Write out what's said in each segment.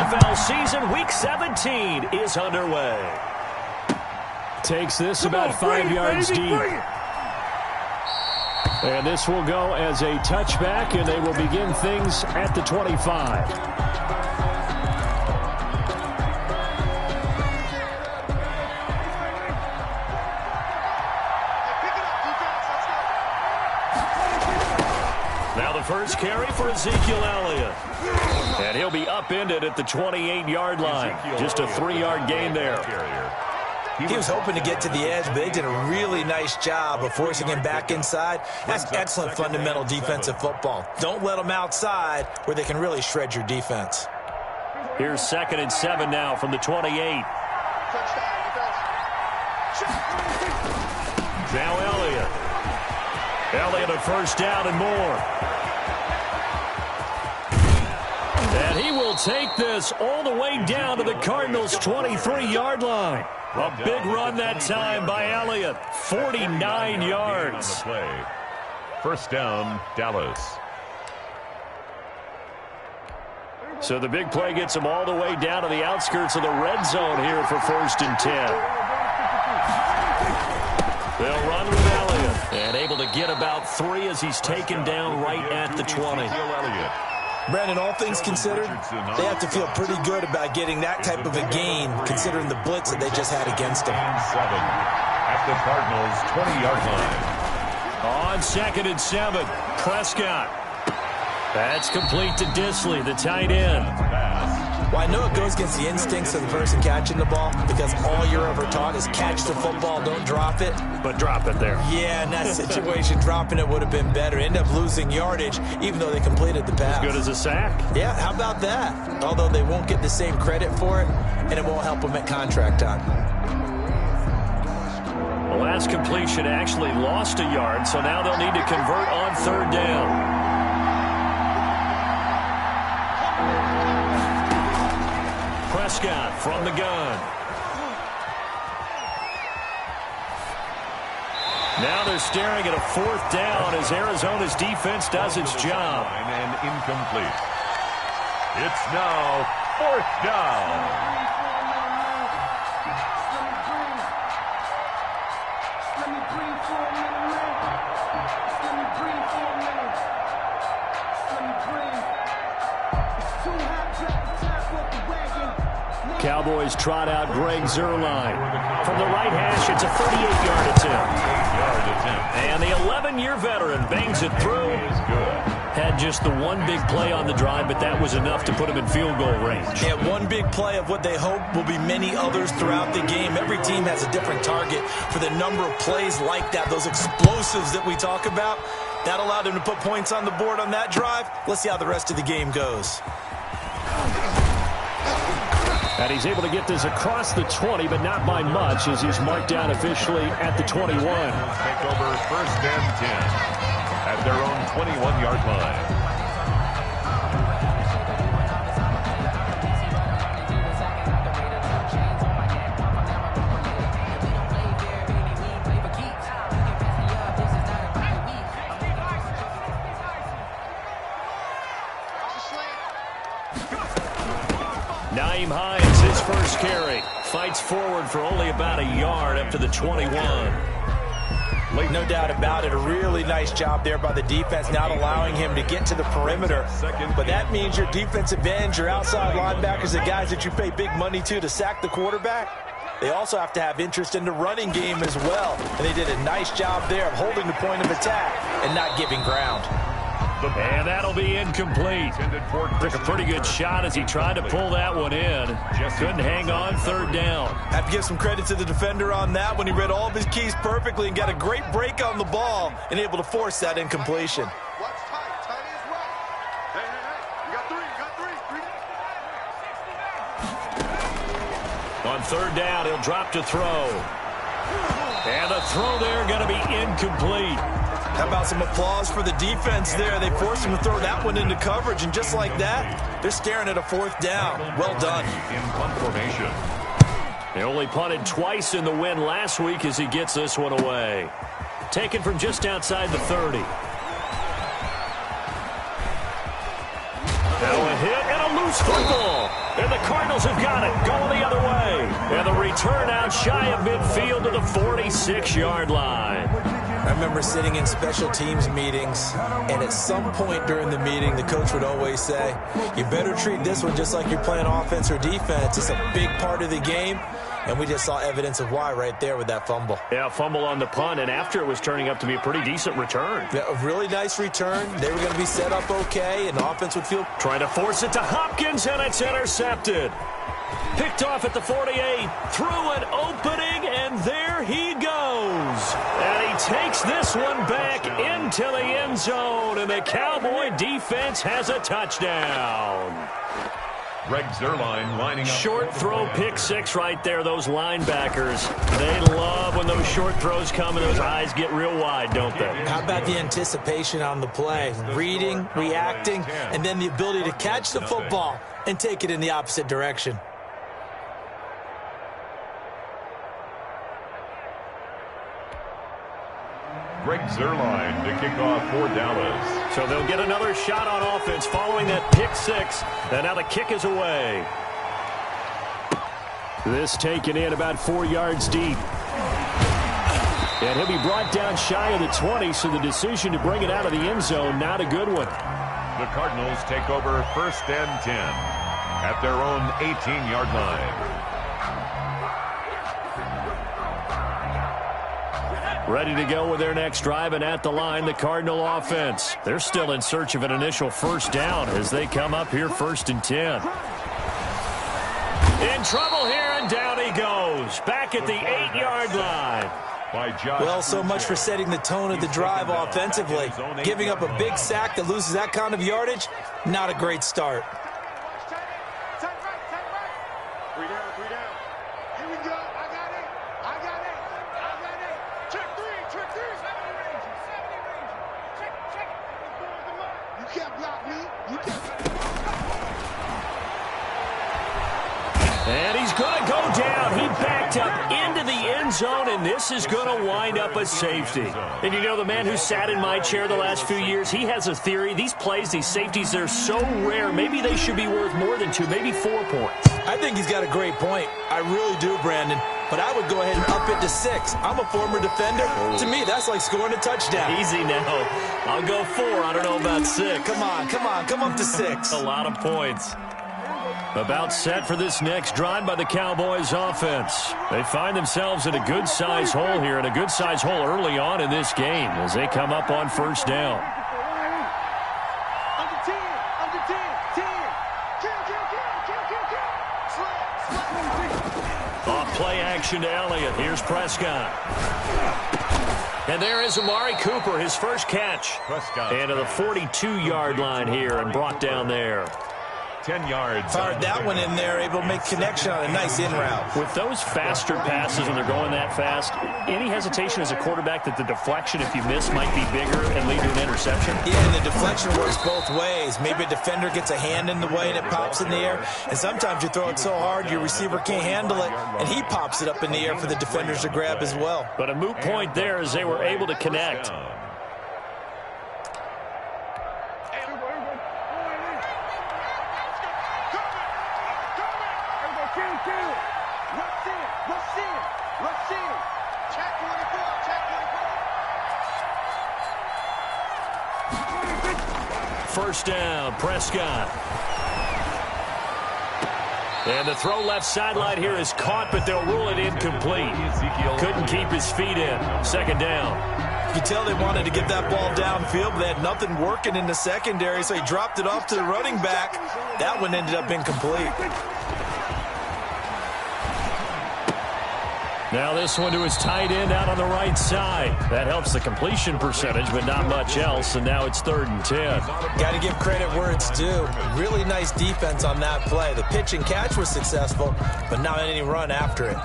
NFL season, Week 17 is underway. Takes this about 5 yards deep. And this will go as a touchback, and they will begin things at the 25. Now the first carry for Ezekiel Elliott. And he'll be upended at the 28-yard line. Just a 3-yard gain there. He was hoping to get to the edge, but they did a really nice job of forcing him back inside. That's excellent fundamental defensive football. Don't let them outside where they can really shred your defense. Here's 2nd and 7 now from the 28. Now Elliott. Elliott a first down and more. And he will take this all the way down to the Cardinals' 23-yard line. A big run that time by Elliott. 49 yards. First down, Dallas. So the big play gets him all the way down to the outskirts of the red zone here for 1st and 10. They'll run with Elliott. And able to get about 3 as he's taken down right at the 20. Brandon, all things considered, they have to feel pretty good about getting that type of a gain, considering the blitz that they just had against them. 7 at the Cardinals' 20-yard line. On 2nd and 7, Prescott. That's complete to Disley, the tight end. Well, I know it goes against the instincts of the person catching the ball because all you're ever taught is catch the football, don't drop it. But drop it there. Yeah, in that situation, dropping it would have been better. End up losing yardage, even though they completed the pass. As good as a sack. Yeah, how about that? Although they won't get the same credit for it, and it won't help them at contract time. The last completion actually lost a yard, so now they'll need to convert on 3rd down. Prescott from the gun. Now they're staring at a 4th down as Arizona's defense does its job. And incomplete. It's now 4th down. Cowboys trot out Greg Zuerlein. From the right hash, it's a 38-yard attempt. And the 11-year veteran bangs it through. Had just the one big play on the drive, but that was enough to put him in field goal range. Yeah, one big play of what they hope will be many others throughout the game. Every team has a different target for the number of plays like that, those explosives that we talk about. That allowed him to put points on the board on that drive. Let's see how the rest of the game goes. And he's able to get this across the 20, but not by much, as he's marked down officially at the 21. Take over 1st and 10 at their own 21-yard line. Hines, his first carry, fights forward for only about a yard up to the 21. No doubt about it. A really nice job there by the defense, not allowing him to get to the perimeter. But that means your defensive ends, your outside linebackers, the guys that you pay big money to sack the quarterback, they also have to have interest in the running game as well. And they did a nice job there of holding the point of attack and not giving ground. And that'll be incomplete. Took a pretty good shot as he tried to pull that one in. Couldn't hang on 3rd down. Have to give some credit to the defender on that when he read all of his keys perfectly and got a great break on the ball and able to force that incompletion. On 3rd down, he'll drop to throw. And the throw there going to be incomplete. How about some applause for the defense there? They forced him to throw that one into coverage, and just like that, they're staring at a 4th down. Well done. In punt formation. They only punted twice in the win last week as he gets this one away. Taken from just outside the 30. Now a hit and a loose football. And the Cardinals have got it, going the other way. And the return out shy of midfield to the 46-yard line. I remember sitting in special teams meetings, and at some point during the meeting, the coach would always say, you better treat this one just like you're playing offense or defense. It's a big part of the game, and we just saw evidence of why right there with that fumble. Yeah, fumble on the punt, and after it was turning up to be a pretty decent return. Yeah, a really nice return. They were going to be set up okay, and the offense would feel... Trying to force it to Hopkins, and it's intercepted. Picked off at the 48, through an opening, and there he goes. And he takes this one back into the end zone, and the Cowboy defense has a touchdown. Greg Zuerlein lining up. Short throw, pick six right there, those linebackers. They love when those short throws come and those eyes get real wide, don't they? How about the anticipation on the play? Reading, reacting, and then the ability to catch the football and take it in the opposite direction. Greg Zuerlein to kick off for Dallas. So they'll get another shot on offense following that pick six. And now the kick is away. This taken in about 4 yards deep. And he'll be brought down shy of the 20, so the decision to bring it out of the end zone, not a good one. The Cardinals take over 1st and 10 at their own 18-yard line. Ready to go with their next drive, and at the line, the Cardinal offense. They're still in search of an initial first down as they come up here 1st and 10. In trouble here, and down he goes. Back at the 8-yard line. Well, so much for setting the tone of the drive offensively. Giving up a big sack that loses that kind of yardage, not a great start. And he's going to go down. He backed up into the end zone, and this is going to wind up a safety. And you know, the man who sat in my chair the last few years, he has a theory. These plays, these safeties, they're so rare. Maybe they should be worth more than 2, maybe 4 points. I think he's got a great point. I really do, Brandon. But I would go ahead and up it to 6. I'm a former defender. To me, that's like scoring a touchdown. Easy now. I'll go 4. I don't know about 6. Come on, come up to 6. A lot of points. About set for this next drive by the Cowboys offense. They find themselves in a good-size hole here, and a good-size hole early on in this game as they come up on first down. Off play action to Elliott. Here's Prescott. And there is Amari Cooper, his first catch. Prescott. And to the 42-yard line here and brought down there. 10 yards. Fired that one in there, able to make connection on a nice in route. With those faster passes when they're going that fast, any hesitation as a quarterback that the deflection, if you miss, might be bigger and lead to an interception? Yeah, and the deflection works both ways. Maybe a defender gets a hand in the way and it pops in the air. And sometimes you throw it so hard your receiver can't handle it, and he pops it up in the air for the defenders to grab as well. But a moot point there as they were able to connect. First down, Prescott. And the throw left sideline here is caught, but they'll rule it incomplete. Couldn't keep his feet in. Second down. You can tell they wanted to get that ball downfield, but they had nothing working in the secondary, so he dropped it off to the running back. That one ended up incomplete. Now this one to his tight end out on the right side. That helps the completion percentage, but not much else, and now it's 3rd and 10. Got to give credit where it's due. Really nice defense on that play. The pitch and catch was successful, but not any run after it.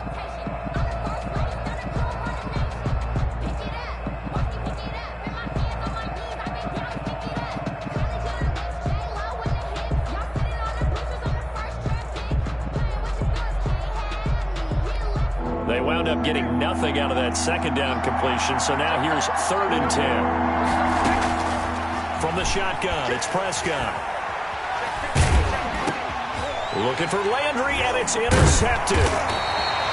They wound up getting nothing out of that second down completion, so now here's 3rd and 10. From the shotgun, it's Prescott. Looking for Landry, and it's intercepted.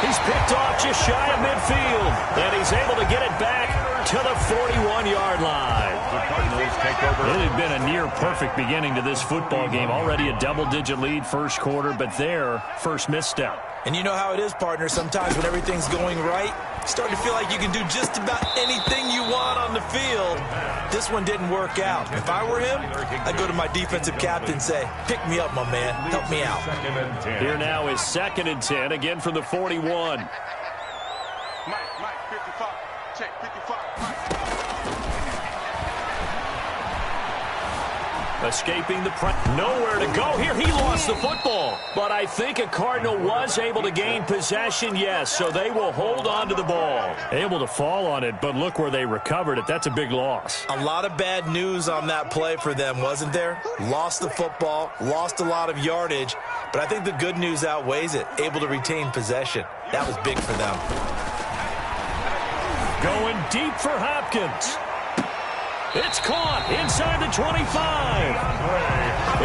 He's picked off just shy of midfield, and he's able to get it back to the 41-yard line. It had been a near-perfect beginning to this football game. Already a double-digit lead first quarter, but their first misstep. And you know how it is, partner. Sometimes when everything's going right, you start to feel like you can do just about anything you want on the field. This one didn't work out. If I were him, I'd go to my defensive captain and say, pick me up, my man. Help me out. Here now is 2nd and 10, again from the 41. Mike, 55. Check, 55. Mike. Escaping the press. Nowhere to go here. He lost the football. But I think a Cardinal was able to gain possession, yes, so they will hold on to the ball. Able to fall on it, but look where they recovered it. That's a big loss. A lot of bad news on that play for them, wasn't there? Lost the football, lost a lot of yardage, but I think the good news outweighs it. Able to retain possession. That was big for them. Going deep for Hopkins. It's caught inside the 25.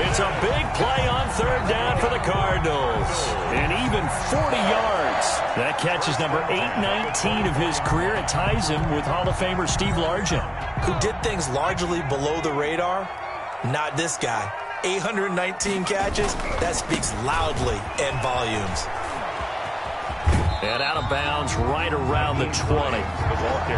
It's a big play on 3rd down for the Cardinals. And even 40 yards. That catch is number 819 of his career. It ties him with Hall of Famer Steve Largent, who did things largely below the radar. Not this guy. 819 catches. That speaks loudly in volumes. And out of bounds right around the 20.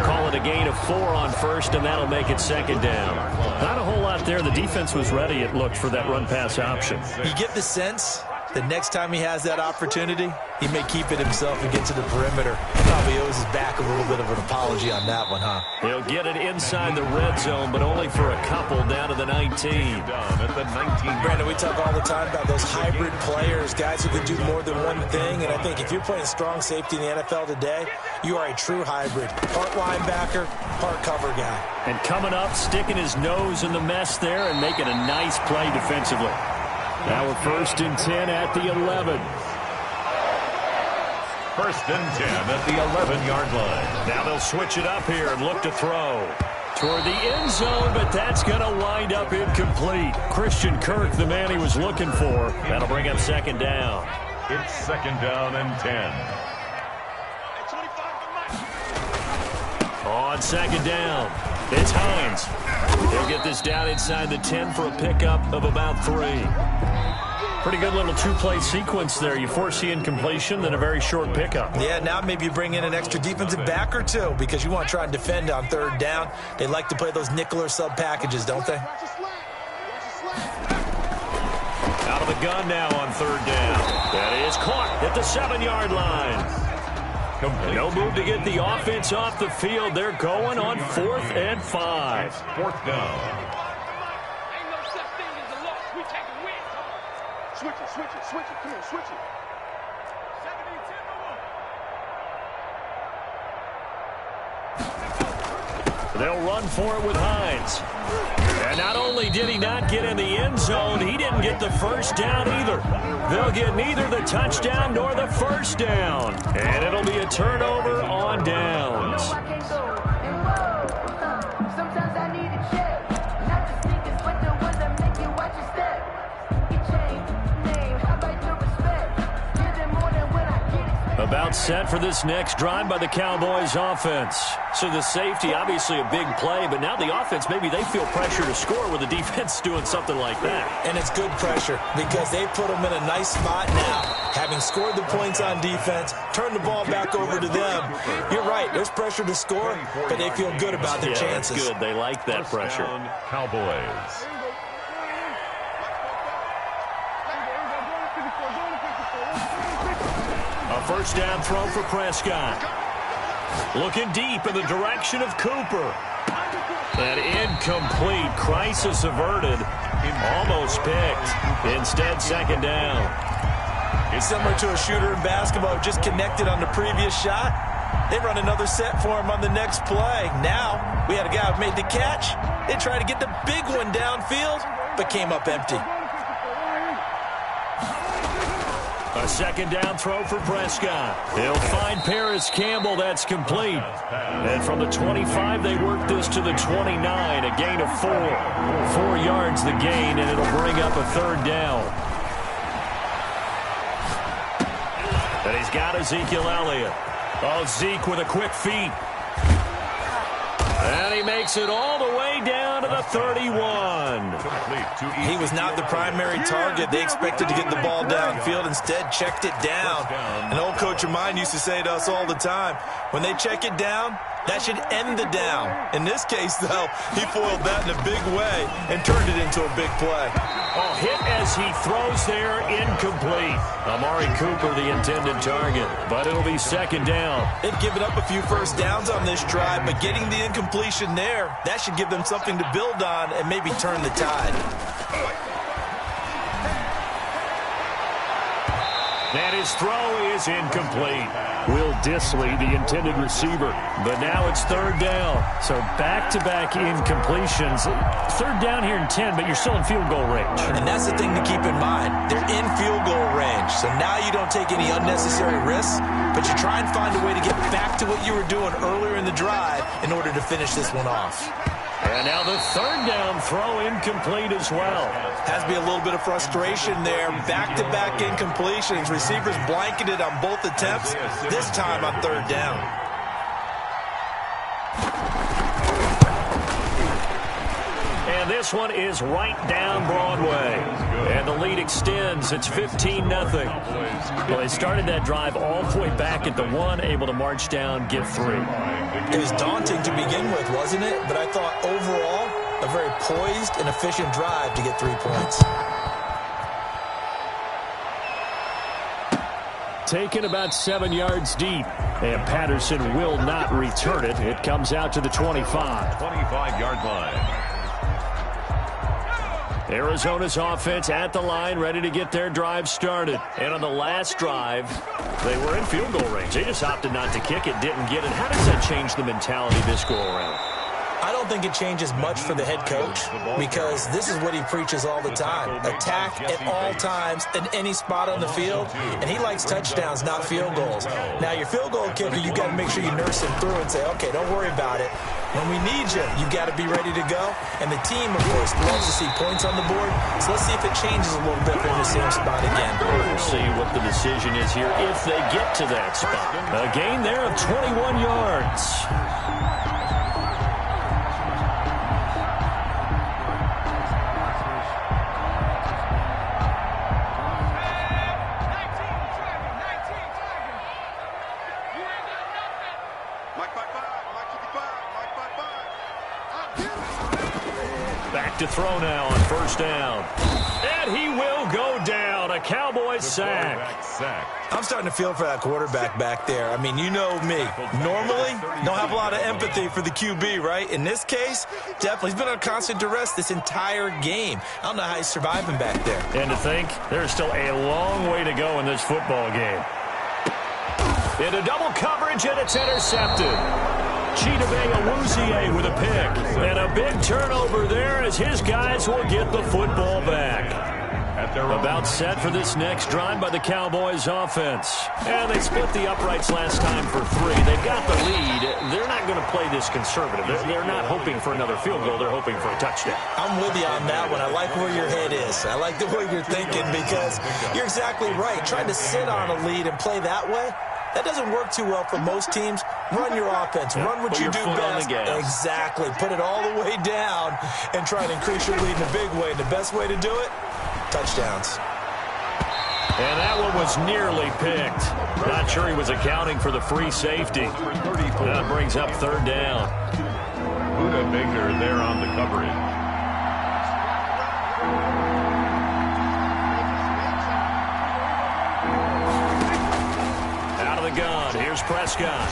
Call it a gain of 4 on first, and that'll make it 2nd down. Not a whole lot there. The defense was ready, it looked, for that run-pass option. You get the sense that next time he has that opportunity, he may keep it himself and get to the perimeter. Probably owes his back a little bit of an apology on that one, huh? He'll get it inside the red zone, but only for a couple down to the 19. Brandon, we talk all the time about those hybrid players, guys who can do more than one thing, and I think if you're playing strong safety in the NFL today, you are a true hybrid. Part linebacker, part cover guy. And coming up, sticking his nose in the mess there and making a nice play defensively. Now we're 1st and 10 at the 11. 1st and 10 at the 11-yard line. Now they'll switch it up here and look to throw toward the end zone, but that's going to wind up incomplete. Christian Kirk, the man he was looking for. That'll bring up 2nd down. It's 2nd down and 10. On 2nd down, it's Hines. He'll get this down inside the 10 for a pickup of about 3. Pretty good little 2-play sequence there. You force the incompletion, then a very short pickup. Yeah, now maybe you bring in an extra defensive back or two because you want to try and defend on 3rd down. They like to play those nickel or sub packages, don't they? Out of the gun now on 3rd down. That is caught at the 7-yard line. No move to get the offense off the field. They're going on 4th and 5. 4th down. Ain't no such thing as a loss. We taking wins. Switch it, switch it, switch it. Come on, switch it. 70-10. They'll run for it with Hines. And not only did he not get in the end zone, he didn't get the 1st down either. They'll get neither the touchdown nor the 1st down. And it'll be a turnover on downs. About set for this next drive by the Cowboys offense. So the safety, obviously a big play, but now the offense, maybe they feel pressure to score with the defense doing something like that. And it's good pressure because they put them in a nice spot now. Having scored the points on defense, turn the ball back over to them. You're right, there's pressure to score, but they feel good about their chances. That's good. They like that pressure. Cowboys. A 1st down throw for Prescott. Looking deep in the direction of Cooper. An incomplete. Crisis averted. Almost picked. Instead, 2nd down. It's similar to a shooter in basketball who just connected on the previous shot. They run another set for him on the next play. Now, we had a guy who made the catch. They tried to get the big one downfield, but came up empty. A 2nd down throw for Prescott. He'll find Paris Campbell. That's complete. And from the 25, they work this to the 29. A gain of 4. 4 yards the gain, and it'll bring up a 3rd down. And he's got Ezekiel Elliott. Oh, Zeke with a quick feed. And he makes it all the way down to the 31. He was not the primary target. They expected to get the ball downfield. Instead, checked it down. An old coach of mine used to say to us all the time, when they check it down, that should end the down. In this case, though, he foiled that in a big way and turned it into a big play. Oh, hit as he throws there, incomplete. Amari Cooper, the intended target, but it'll be second down. They've given up a few first downs on this drive, but getting the incompletion there, that should give them something to build on and maybe turn the tide. And his throw is incomplete. Will Dissly, the intended receiver. But now it's third down. So back-to-back incompletions. Third down here in 10, but you're still in field goal range. And that's the thing to keep in mind. They're in field goal range. So now you don't take any unnecessary risks, but you try and find a way to get back to what you were doing earlier in the drive in order to finish this one off. And now the third down throw incomplete as well. Has to be a little bit of frustration there. Back-to-back incompletions. Receivers blanketed on both attempts, this time on third down. And this one is right down Broadway. And the lead extends. It's 15-0. Well, they started that drive all the way back at the 1, able to march down, get 3. It was daunting to begin with, wasn't it? But I thought overall, a very poised and efficient drive to get 3 points. Taken about 7 yards deep. And Patterson will not return it. It comes out to the 25. 25-yard line. Arizona's offense at the line, ready to get their drive started. And on the last drive, they were in field goal range. They just opted not to kick it, didn't get it. How does that change the mentality this go-around? I don't think it changes much for the head coach because this is what he preaches all the time. Attack at all times in any spot on the field, and he likes touchdowns, not field goals. Now, your field goal kicker, you got to make sure you nurse him through and say, okay, don't worry about it. When we need you, you got to be ready to go. And the team, of course, loves to see points on the board. So let's see if it changes a little bit from the same spot again. We'll see what the decision is here if they get to that spot. A gain there of 21 yards. Back to throw now on first down. And he will go down. A Cowboys sack. I'm starting to feel for that quarterback back there. I mean, you know me. Normally, don't have a lot of empathy for the QB, right? In this case, definitely. He's been on constant duress this entire game. I don't know how he's surviving back there. And to think, there's still a long way to go in this football game. Into double coverage, and it's intercepted. Chidobe Awuzie with a pick. And a big turnover there as his guys will get the football back. About set for this next drive by the Cowboys offense. And they split the uprights last time for 3. They've got the lead. They're not going to play this conservative. They're not hoping for another field goal. They're hoping for a touchdown. I'm with you on that one. I like where your head is. I like the way you're thinking because you're exactly right. Trying to sit on a lead and play that way, that doesn't work too well for most teams. Run your offense. Run what you do best. Exactly. Put it all the way down and try to increase your lead in a big way. And the best way to do it, touchdowns. And that one was nearly picked. Not sure he was accounting for the free safety. That brings up third down. Buda Baker there on the coverage. Out of the gun. Here's Prescott.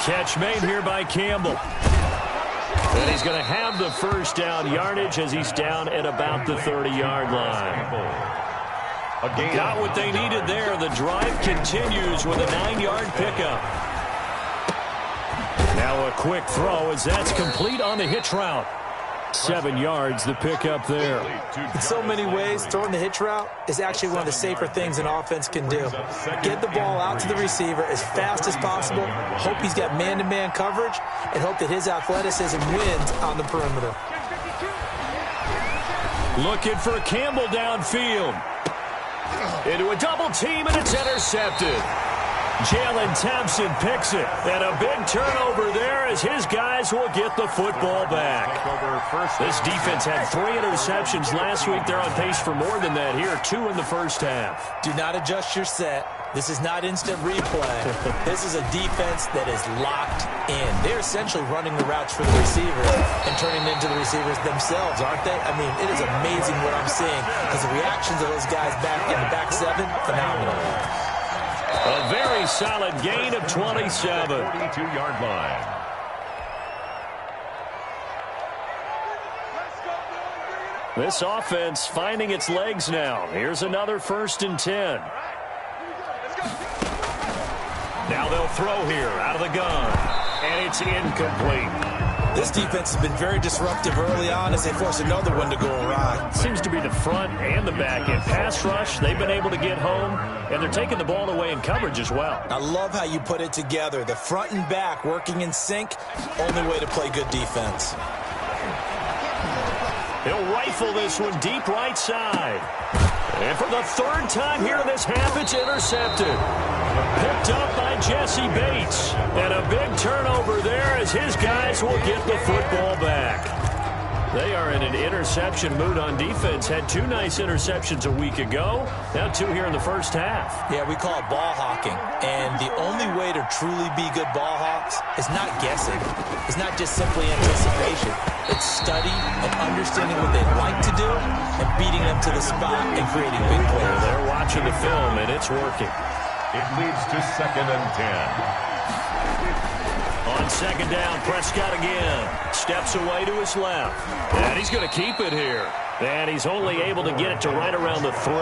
Catch made here by Campbell. And he's going to have the first down yardage as he's down at about the 30-yard line. Got what they needed there. The drive continues with a 9-yard pickup. Now a quick throw as that's complete on the hitch route. 7 yards, the pickup there. In so many ways, throwing the hitch route is actually one of the safer things an offense can do. Get the ball out to the receiver as fast as possible, hope he's got man-to-man coverage, and hope that his athleticism wins on the perimeter. Looking for Campbell downfield. Into a double team, and it's intercepted. Jalen Thompson picks it, and a big turnover there as his guys will get the football back. This defense had 3 interceptions last week. They're on pace for more than that here, 2 in the first half. Do not adjust your set. This is not instant replay. This is a defense that is locked in. They're essentially running the routes for the receivers and turning them into the receivers themselves, aren't they? I mean, it is amazing what I'm seeing because the reactions of those guys back in the back 7, phenomenal. A very solid gain of 27. 42-yard line. This offense finding its legs now. Here's another 1st and 10. Now they'll throw here out of the gun. And it's incomplete. This defense has been very disruptive early on as they force another one to go awry. Seems to be the front and the back end. Pass rush, they've been able to get home, and they're taking the ball away in coverage as well. I love how you put it together. The front and back working in sync, only way to play good defense. He'll rifle this one deep right side. And for the 3rd time here in this half, it's intercepted. Picked up by Jesse Bates. And a big turnover there as his guys will get the football back. They are in an interception mood on defense. Had 2 nice interceptions a week ago. Now 2 here in the first half. Yeah, we call it ball hawking. And the only way to truly be good ball hawks is not guessing. It's not just simply anticipation. It's study and understanding what they like to do and beating them to the spot and creating big plays. They're watching the film, and it's working. It leads to 2nd and 10. On 2nd down, Prescott again. Steps away to his left. And he's going to keep it here. And he's only able to get it to right around the 3.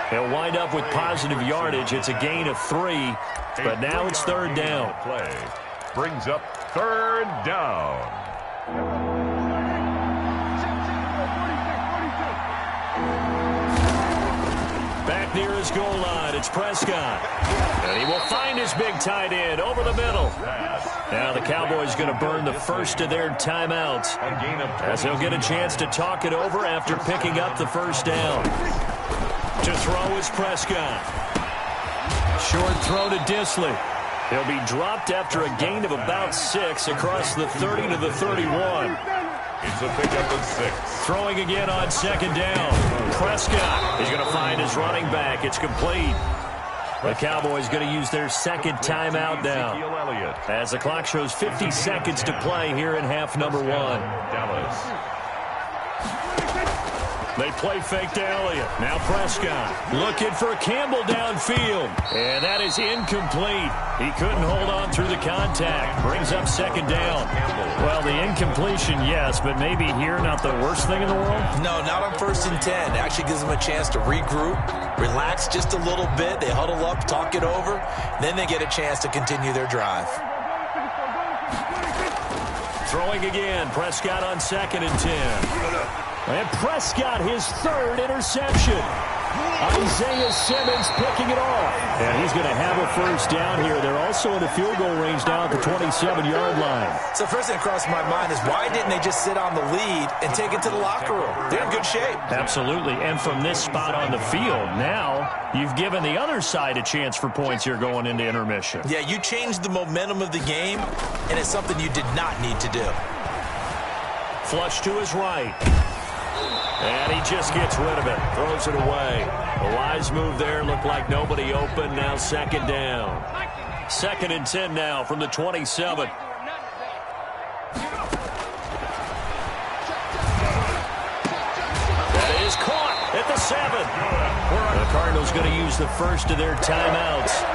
He'll wind up with positive yardage. It's a gain of 3, but now it's 3rd down. Play brings up 3rd down. Back near his goal line, it's Prescott. And he will find his big tight end over the middle. Now the Cowboys going to burn the first of their timeouts as they'll get a chance to talk it over after picking up the 1st down. To throw is Prescott. Short throw to Disley. He'll be dropped after a gain of about 6 across the 30 to the 31. It's a pickup of 6. Throwing again on 2nd down. Prescott is going to find his running back. It's complete. The Cowboys going to use their 2nd timeout now as the clock shows 50 seconds to play here in half number 1. Dallas. They play fake to Elliott. Now Prescott looking for Campbell downfield. And that is incomplete. He couldn't hold on through the contact. Brings up 2nd down. Well, the incompletion, yes, but maybe here not the worst thing in the world? No, not on 1st and 10. It actually gives them a chance to regroup, relax just a little bit. They huddle up, talk it over. Then they get a chance to continue their drive. Throwing again. Prescott on 2nd and 10. And Prescott, his 3rd interception. Isaiah Simmons picking it off. And he's going to have a 1st down here. They're also in the field goal range now at the 27-yard line. So first thing that crossed my mind is why didn't they just sit on the lead and take it to the locker room? They're in good shape. Absolutely. And from this spot on the field, now you've given the other side a chance for points here going into intermission. Yeah, you changed the momentum of the game, and it's something you did not need to do. Flush to his right. And he just gets rid of it. Throws it away. A wise move there. Looked like nobody open. Now 2nd down. 2nd and 10 now from the 27. That is caught at the 7. The Cardinals going to use the first of their timeouts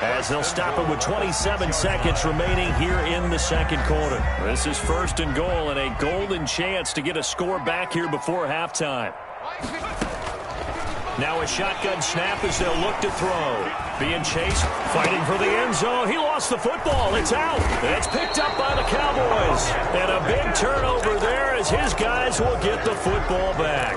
as they'll stop it with 27 seconds remaining here in the 2nd quarter. This is 1st and goal and a golden chance to get a score back here before halftime. Now a shotgun snap as they'll look to throw. Being chased, fighting for the end zone. He lost the football. It's out. It's picked up by the Cowboys. And a big turnover there as his guys will get the football back.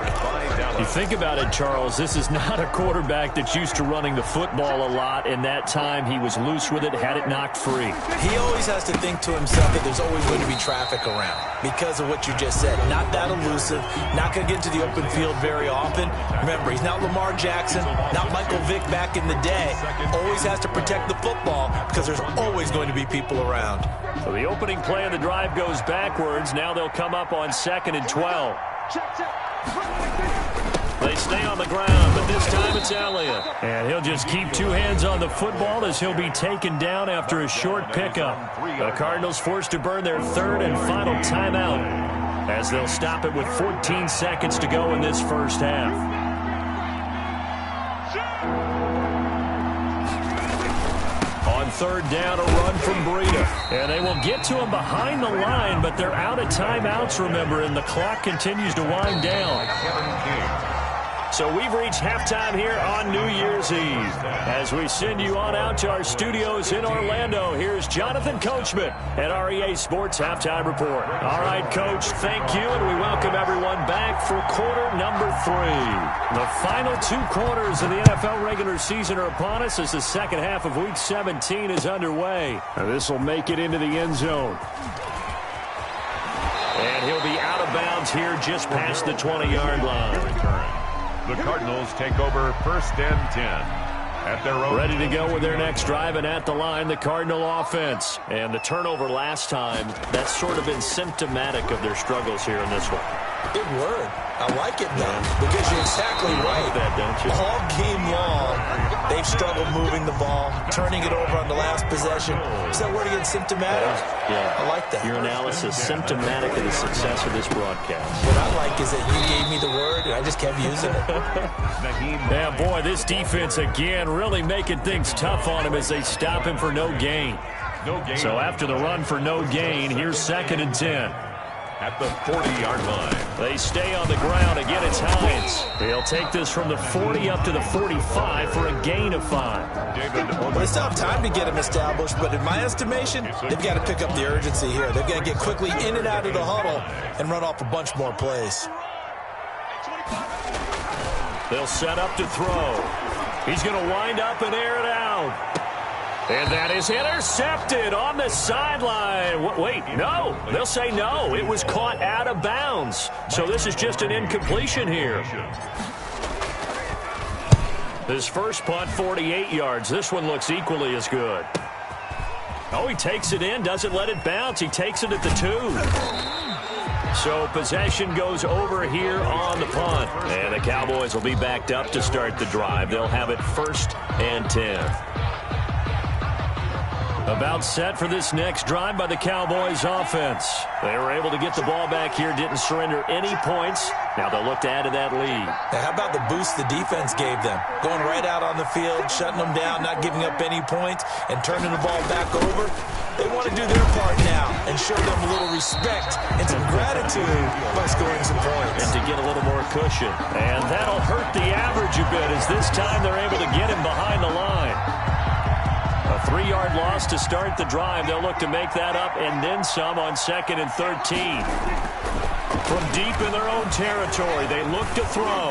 You think about it, Charles, this is not a quarterback that's used to running the football a lot, and that time he was loose with it, had it knocked free. He always has to think to himself that there's always going to be traffic around because of what you just said. Not that elusive, not going to get into the open field very often. Remember, he's not Lamar Jackson, not Michael Vick back in the day. Always has to protect the football because there's always going to be people around. So the opening play of the drive goes backwards. Now they'll come up on 2nd and 12. They stay on the ground, but this time it's Elliott. And he'll just keep two hands on the football as he'll be taken down after a short pickup. The Cardinals forced to burn their third and final timeout as they'll stop it with 14 seconds to go in this first half. On 3rd down, a run from Breida. And they will get to him behind the line, but they're out of timeouts, remember, and the clock continues to wind down. So we've reached halftime here on New Year's Eve. As we send you on out to our studios in Orlando, here's Jonathan Coachman at REA Sports Halftime Report. All right, Coach, thank you, and we welcome everyone back for quarter number 3. The final 2 quarters of the NFL regular season are upon us as the second half of Week 17 is underway. This will make it into the end zone. And he'll be out of bounds here just past the 20-yard line. The Cardinals take over 1st and 10 at their own. Ready to go with their next drive, and at the line, the Cardinal offense. And the turnover last time, that's sort of been symptomatic of their struggles here in this one. Good word. I like it, though, because you're exactly right. That, don't you? All game long, they've struggled moving the ball, turning it over on the last possession. Is that word again, symptomatic? Yeah. I like that. Your analysis, symptomatic of the success of this broadcast. What I like is that you gave me the word, and I just kept using it. Yeah, boy, this defense, again, really making things tough on him as they stop him for no gain. So after the run for no gain, here's 2nd and 10. At the 40-yard line. They stay on the ground. Again, it's Hines. He'll take this from the 40 up to the 45 for a gain of 5. Well, they still have time to get him established, but in my estimation, they've got to pick up the urgency here. They've got to get quickly in and out of the huddle and run off a bunch more plays. They'll set up to throw. He's going to wind up and air it out. And that is intercepted on the sideline. Wait, no. They'll say no. It was caught out of bounds. So this is just an incompletion here. His first punt, 48 yards. This one looks equally as good. Oh, he takes it in, doesn't let it bounce. He takes it at the 2. So possession goes over here on the punt. And the Cowboys will be backed up to start the drive. They'll have it 1st and 10. About set for this next drive by the Cowboys offense. They were able to get the ball back here, didn't surrender any points. Now they'll look to add to that lead. Now, how about the boost the defense gave them? Going right out on the field, shutting them down, not giving up any points, and turning the ball back over. They want to do their part now and show them a little respect and some gratitude by scoring some points. And to get a little more cushion. And that'll hurt the average a bit as this time they're able to get him behind the line. A 3-yard loss to start the drive. They'll look to make that up and then some on 2nd and 13. From deep in their own territory, they look to throw.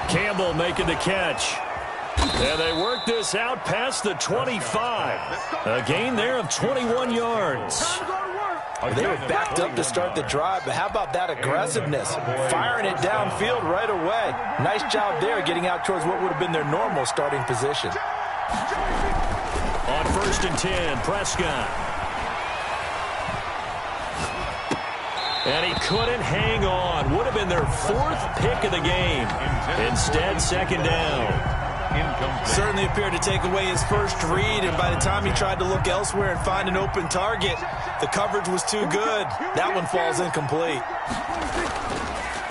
Campbell making the catch. And they work this out past the 25. A gain there of 21 yards. They were backed up to start the drive, but how about that aggressiveness? Firing it downfield right away. Nice job there getting out towards what would have been their normal starting position. On 1st and 10, Prescott. And he couldn't hang on. Would have been their 4th pick of the game. Instead, 2nd down. Certainly appeared to take away his first read, and by the time he tried to look elsewhere and find an open target, the coverage was too good. That one falls incomplete.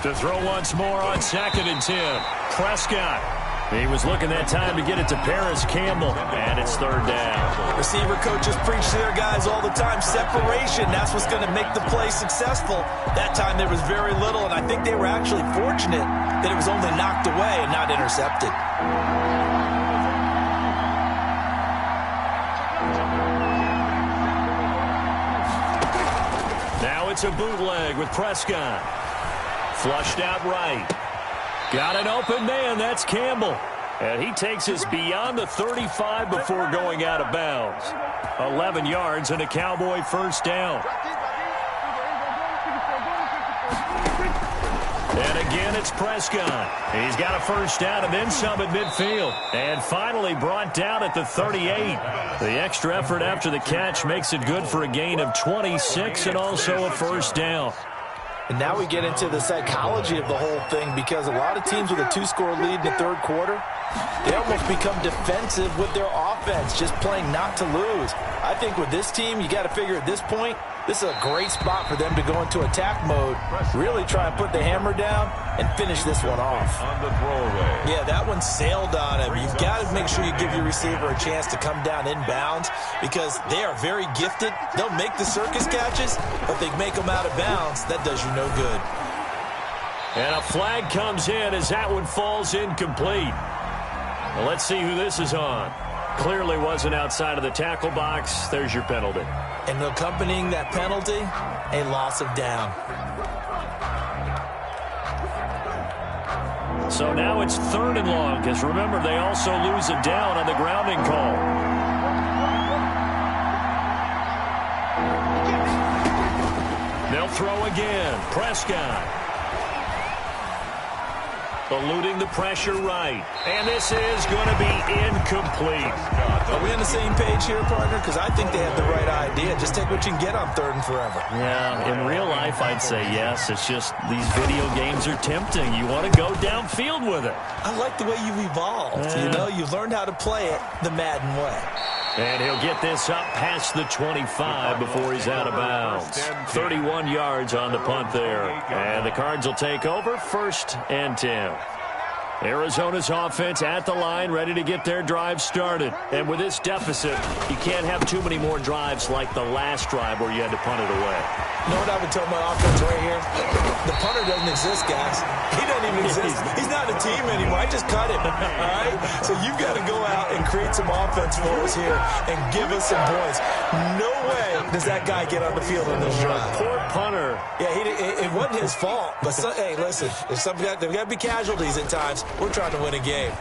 To throw once more on 2nd and 10, Prescott. He was looking that time to get it to Paris Campbell, and it's 3rd down. Receiver coaches preach to their guys all the time. Separation, that's what's going to make the play successful. That time there was very little, and I think they were actually fortunate that it was only knocked away and not intercepted. Now it's a bootleg with Prescott. Flushed out right. Got an open man. That's Campbell. And he takes us beyond the 35 before going out of bounds. 11 yards and a Cowboy first down. And again, it's Prescott. He's got a first down and then some at midfield. And finally brought down at the 38. The extra effort after the catch makes it good for a gain of 26 and also a first down. And now we get into the psychology of the whole thing, because a lot of teams with a 2-score lead in the third quarter, they almost become defensive with their offense, just playing not to lose. I think with this team, you got to figure at this point, this is a great spot for them to go into attack mode, really try and put the hammer down and finish this one off. On the throwaway. Yeah, that one sailed on him. You've got to make sure you give your receiver a chance to come down inbounds, because they are very gifted. They'll make the circus catches, but they make them out of bounds. That does you no good. And a flag comes in as that one falls incomplete. Well, let's see who this is on. Clearly wasn't outside of the tackle box. There's your penalty. And accompanying that penalty, a loss of down. So now it's 3rd and long, because remember, they also lose a down on the grounding call. They'll throw again. Prescott. Eluding the pressure right. And this is going to be incomplete. Are we on the same page here, partner? Because I think they have the right idea. Just take what you can get on 3rd and forever. Yeah, in real life, I'd say yes. It's just these video games are tempting. You want to go downfield with it. I like the way you've evolved. You know, you've learned how to play it the Madden way. And he'll get this up past the 25 before he's out of bounds. 31 yards on the punt there. And the Cards will take over 1st and 10. Arizona's offense at the line, ready to get their drive started. And with this deficit, you can't have too many more drives like the last drive where you had to punt it away. You know what I would tell my offense right here? The punter doesn't exist, guys. He doesn't even exist. He's not a team anymore. I just cut him. All right? So you've got to go out and create some offense for us here and give us some points. No way does that guy get on the field in this drive. Poor punter. Yeah, it wasn't his fault. But, hey, listen, there's got to be casualties at times. We're trying to win a game.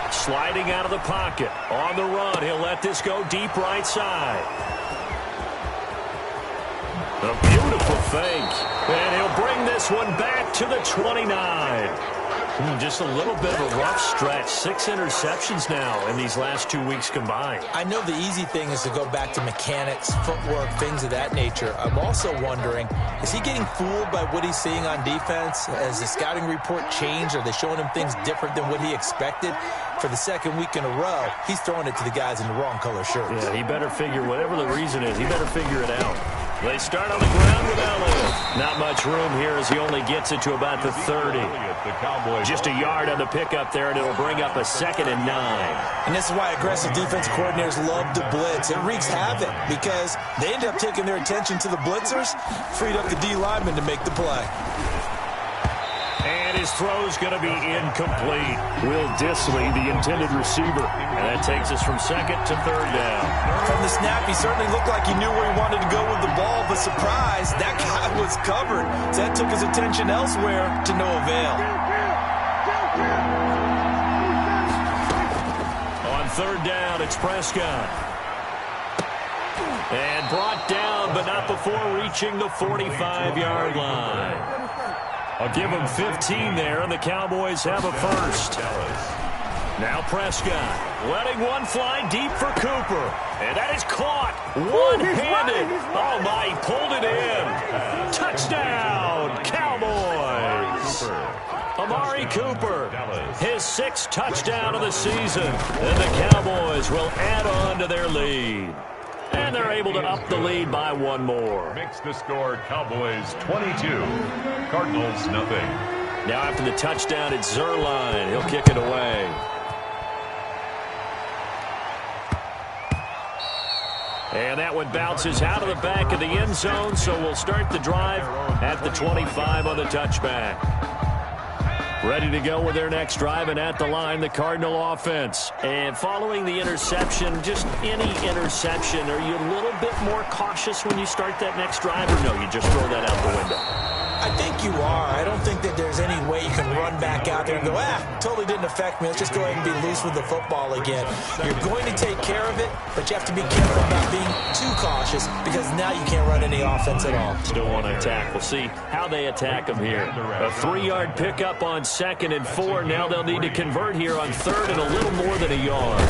Sliding out of the pocket. On the run. He'll let this go deep right side. A beautiful fake. And he'll bring this one back to the 29. Just a little bit of a rough stretch. 6 interceptions now in these last 2 weeks combined. I know the easy thing is to go back to mechanics, footwork, things of that nature. I'm also wondering, is he getting fooled by what he's seeing on defense? Has the scouting report changed? Are they showing him things different than what he expected? For the 2nd week in a row, he's throwing it to the guys in the wrong color shirts. Yeah, he better figure, whatever the reason is, he better figure it out. They start on the ground with Elliott. Not much room here as he only gets it to about the 30. Just a yard on the pickup there, and it'll bring up a 2nd and 9. And this is why aggressive defense coordinators love to blitz. It wreaks havoc because they end up taking their attention to the blitzers, freed up the D lineman to make the play. And his throw's going to be incomplete. Will Dissly, the intended receiver. And that takes us from 2nd to 3rd down. From the snap, he certainly looked like he knew where he wanted to go with the ball, but surprise, that guy was covered. So that took his attention elsewhere to no avail. On 3rd down, it's Prescott. And brought down, but not before reaching the 45-yard line. I'll give them 15 there, and the Cowboys have a first. Now Prescott letting one fly deep for Cooper. And that is caught one-handed. Oh, my, he pulled it in. Touchdown, Cowboys. Amari Cooper, his 6th touchdown of the season. And the Cowboys will add on to their lead. And they're able to up the lead by 1 more. Makes the score Cowboys 22, Cardinals nothing. Now after the touchdown, it's Zerline. He'll kick it away. And that one bounces out of the back of the end zone, so we'll start the drive at the 25 on the touchback. Ready to go with their next drive, and at the line, the Cardinal offense. And following the interception, just any interception, are you a little bit more cautious when you start that next drive, or no, you just throw that out the window? I think think you are. I don't think that there's any way you can run back out there and go, totally didn't affect me. Let's just go ahead and be loose with the football again. You're going to take care of it, but you have to be careful about being too cautious because now you can't run any offense at all. Still want to attack. We'll see how they attack him here. A 3-yard pickup on 2nd and 4. Now they'll need to convert here on 3rd and a little more than a yard.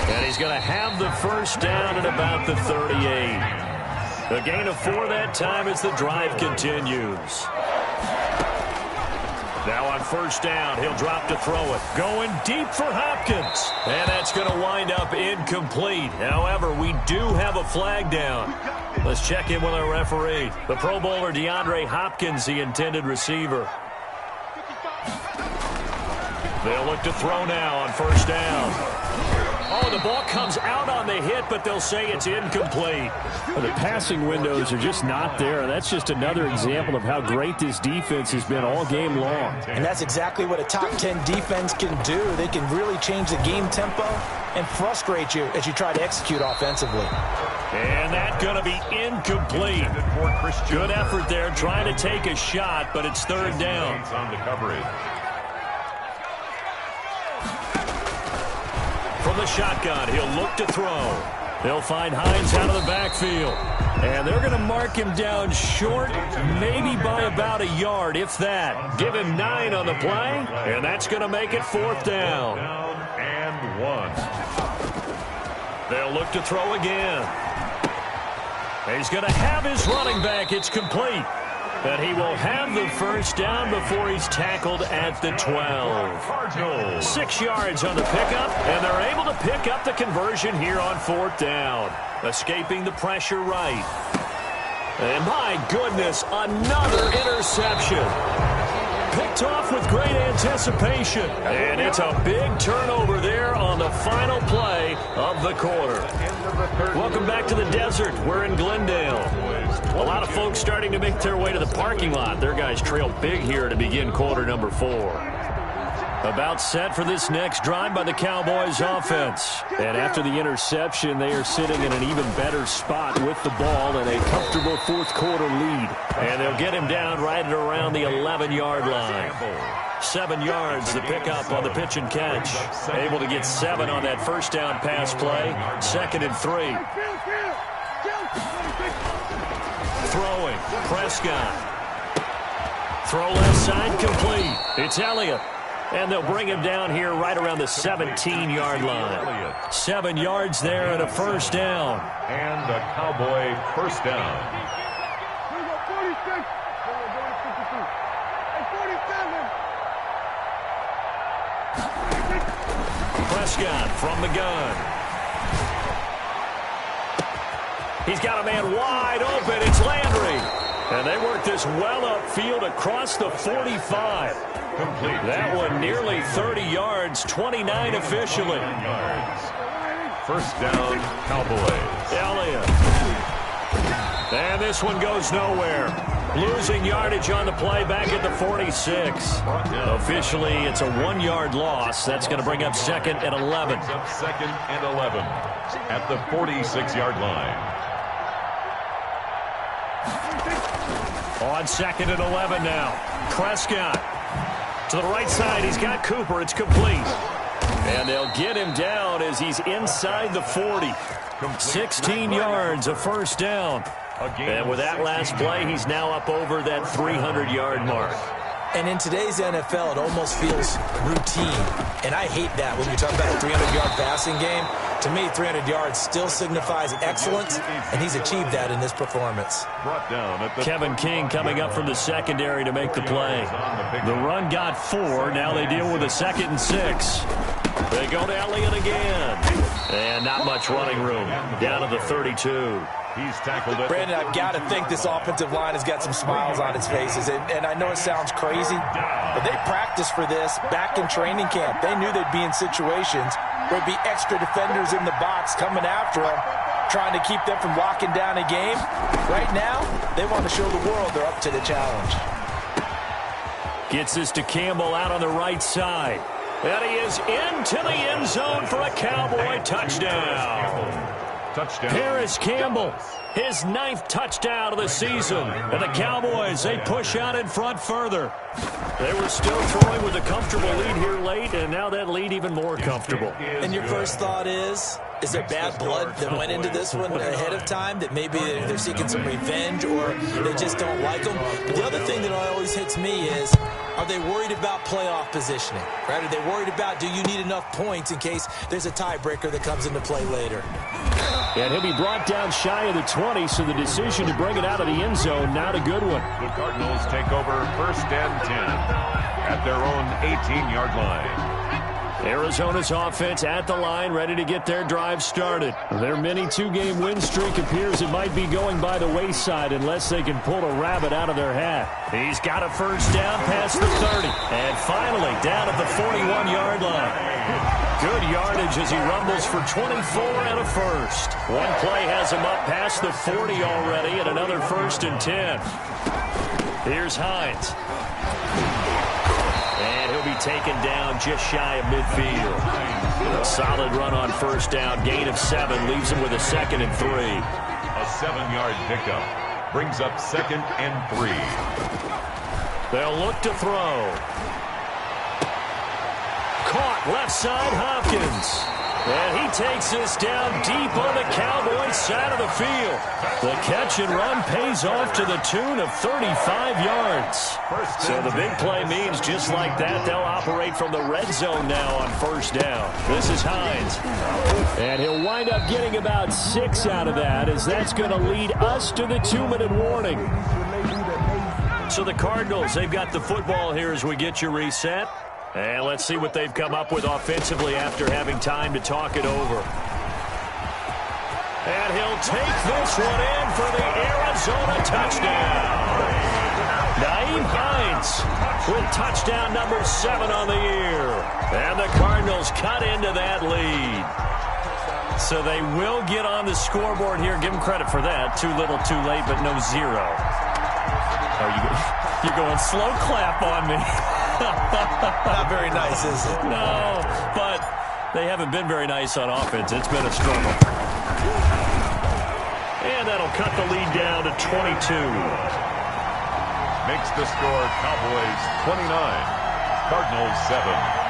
And he's going to have the first down at about the 38. A gain of 4 that time as the drive continues. Now on 1st down, he'll drop to throw it. Going deep for Hopkins. And that's going to wind up incomplete. However, we do have a flag down. Let's check in with our referee. The Pro Bowler DeAndre Hopkins, the intended receiver. They'll look to throw now on 1st down. Oh, the ball comes out on the hit, but they'll say it's incomplete. Well, the passing windows are just not there. That's just another example of how great this defense has been all game long. And that's exactly what a top 10 defense can do. They can really change the game tempo and frustrate you as you try to execute offensively. And that's going to be incomplete. Good effort there, trying to take a shot, but it's 3rd down. On the coverage. From the shotgun, he'll look to throw. He'll find Hines out of the backfield. And they're going to mark him down short, maybe by about a yard, if that. Give him 9 on the play, and that's going to make it 4th down. And 1. They'll look to throw again. He's going to have his running back. It's complete. But he will have the first down before he's tackled at the 12. 6 yards on the pickup, and they're able to pick up the conversion here on 4th down. Escaping the pressure right. And my goodness, another interception. Picked off with great anticipation. And it's a big turnover there on the final play of the quarter. Welcome back to the desert. We're in Glendale. A lot of folks starting to make their way to the parking lot. Their guys trail big here to begin quarter number 4. About set for this next drive by the Cowboys offense. And after the interception, they are sitting in an even better spot with the ball and a comfortable 4th quarter lead. And they'll get him down right at around the 11-yard line. 7 yards, the pickup on the pitch and catch. Able to get 7 on that first down pass play. 2nd and 3. Throwing, Prescott. Throw left side, complete. It's Elliott. And they'll bring him down here right around the 17-yard line. 7 yards there and a first down. And a Cowboy first down. Prescott from the gun. He's got a man wide open. It's Landry. And they work this well upfield across the 45. Complete. That one nearly 30 yards, 29 officially. First down, Cowboys. Elliott. And this one goes nowhere. Losing yardage on the play back at the 46. Officially, it's a 1-yard loss. That's going to bring up 2nd and 11. 2nd and 11 at the 46-yard line. On 2nd and 11 now. Prescott. To the right side, he's got Cooper. It's complete. And they'll get him down as he's inside the 40. 16 yards, a first down. And with that last play, he's now up over that 300-yard mark. And in today's NFL, it almost feels routine. And I hate that when you talk about a 300-yard passing game. To me, 300 yards still signifies excellence, and he's achieved that in this performance. Kevin King coming up from the secondary to make the play. The run got 4. Now they deal with a 2nd and 6. They go to Elliott again. And not much running room. Down to the 32. He's tackled it. Brandon, I've got to think this offensive line has got some smiles on its faces. And I know it sounds crazy, but they practiced for this back in training camp. They knew they'd be in situations where there'd be extra defenders in the box coming after them, trying to keep them from locking down a game. Right now, they want to show the world they're up to the challenge. Gets this to Campbell out on the right side. And he is into the end zone for a Cowboy touchdown. Touchdown. Paris Campbell, his 9th touchdown of the season. And the Cowboys, they push out in front further. They were still throwing with a comfortable lead here late, and now that lead even more comfortable. And your first thought is there bad blood that went into this one ahead of time, that maybe they're seeking some revenge or they just don't like them? But the other thing that always hits me is, are they worried about playoff positioning? Right? Are they worried about, do you need enough points in case there's a tiebreaker that comes into play later? And he'll be brought down shy of the 20, so the decision to bring it out of the end zone, not a good one. The Cardinals take over 1st and 10 at their own 18-yard line. Arizona's offense at the line, ready to get their drive started. Their mini 2-game win streak appears it might be going by the wayside unless they can pull a rabbit out of their hat. He's got a first down past the 30. And finally, down at the 41-yard line. Good yardage as he rumbles for 24 and a first. One play has him up past the 40 already, and another 1st and 10. Here's Hines. And he'll be taken down just shy of midfield. A solid run on first down. Gain of 7 leaves him with a 2nd and 3. A 7-yard pickup brings up 2nd and 3. They'll look to throw. Caught left side, Hopkins. And he takes this down deep on the Cowboys side of the field. The catch and run pays off to the tune of 35 yards. So the big play means just like that, they'll operate from the red zone now on first down. This is Hines. And he'll wind up getting about 6 out of that, as that's going to lead us to the 2-minute warning. So the Cardinals, they've got the football here as we get you reset. And let's see what they've come up with offensively after having time to talk it over. And he'll take this one in for the Arizona touchdown. Nyheim Hines with touchdown number 7 on the year. And the Cardinals cut into that lead. So they will get on the scoreboard here. Give them credit for that. Too little, too late, but no 0. Oh, you're going slow clap on me. Not very nice, is it? No, but they haven't been very nice on offense. It's been a struggle. And that'll cut the lead down to 22. Makes the score Cowboys 29, Cardinals 7.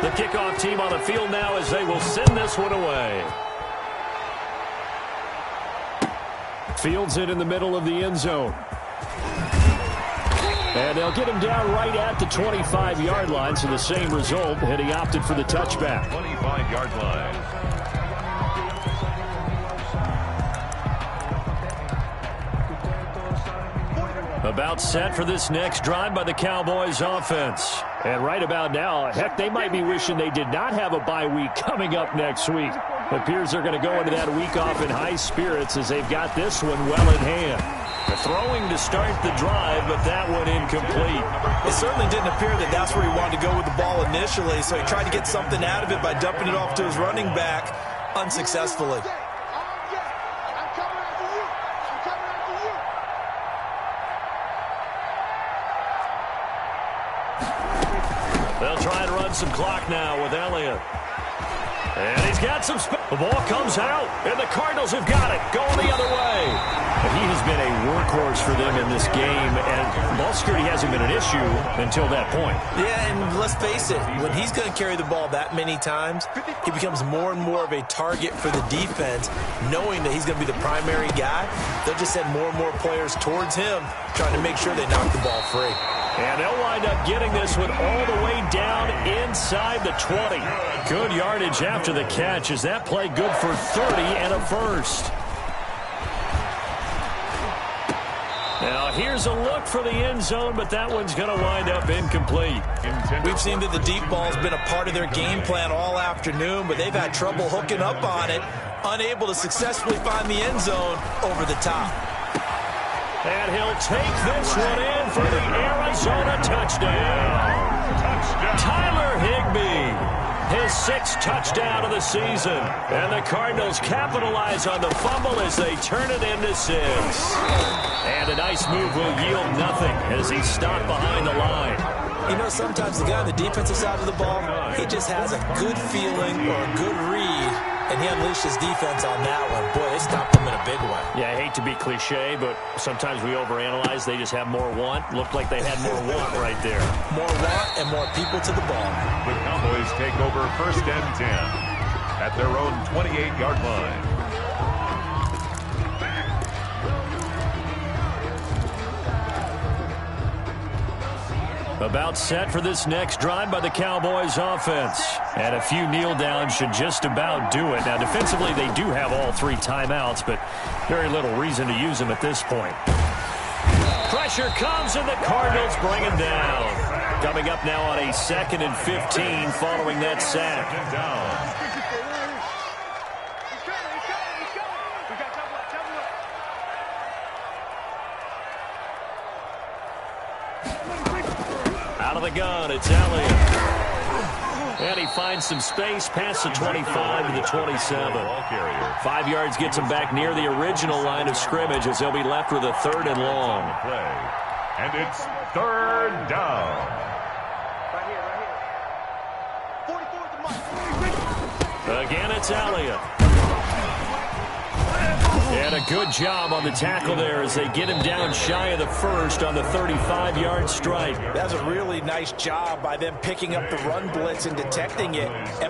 The kickoff team on the field now as they will send this one away. Fields it in the middle of the end zone. And they'll get him down right at the 25-yard line, so the same result, and he opted for the touchback. 25-yard line. About set for this next drive by the Cowboys offense. And right about now, heck, they might be wishing they did not have a bye week coming up next week. It appears they're going to go into that week off in high spirits as they've got this one well in hand. The throwing to start the drive, but that one incomplete. It certainly didn't appear that that's where he wanted to go with the ball initially, so he tried to get something out of it by dumping it off to his running back unsuccessfully. They'll try and run some clock now with Elliott. And he's got some space. The ball comes out, and the Cardinals have got it. Going the other way. And he has been a workhorse for them in this game, and ball security hasn't been an issue until that point. Yeah, and let's face it, when he's going to carry the ball that many times, he becomes more and more of a target for the defense, knowing that he's going to be the primary guy. They'll just send more and more players towards him, trying to make sure they knock the ball free. And they'll wind up getting this one all the way down inside the 20. Good yardage after the catch. Is that play good for 30 and a first? Now here's a look for the end zone, but that one's going to wind up incomplete. We've seen that the deep ball's been a part of their game plan all afternoon, but they've had trouble hooking up on it, unable to successfully find the end zone over the top. And he'll take this one in for the Arizona touchdown. Tyler Higbee, his 6th touchdown of the season. And the Cardinals capitalize on the fumble as they turn it into 6. And a nice move will yield nothing as he's stopped behind the line. You know, sometimes the guy on the defensive side of the ball, he just has a good feeling or a good read, and he unleashed his defense on that one. Boy, they stopped him in a big way. Yeah, I hate to be cliche, but sometimes we overanalyze. They just have more want. Looked like they had more want right there. More want and more people to the ball. The Cowboys take over 1st and 10 at their own 28-yard line. About set for this next drive by the Cowboys offense. And a few kneel downs should just about do it. Now, defensively, they do have all 3 timeouts, but very little reason to use them at this point. Pressure comes, and the Cardinals bring him down. Coming up now on a 2nd and 15 following that sack. Out of the gun, it's Elliott. And he finds some space past the 25 to the 27. 5 yards gets him back near the original line of scrimmage as they'll be left with a 3rd and long. And it's 3rd down. Right here. Again, it's Elliott. And a good job on the tackle there as they get him down shy of the 1st on the 35-yard strike. That was a really nice job by them picking up the run blitz and detecting it. And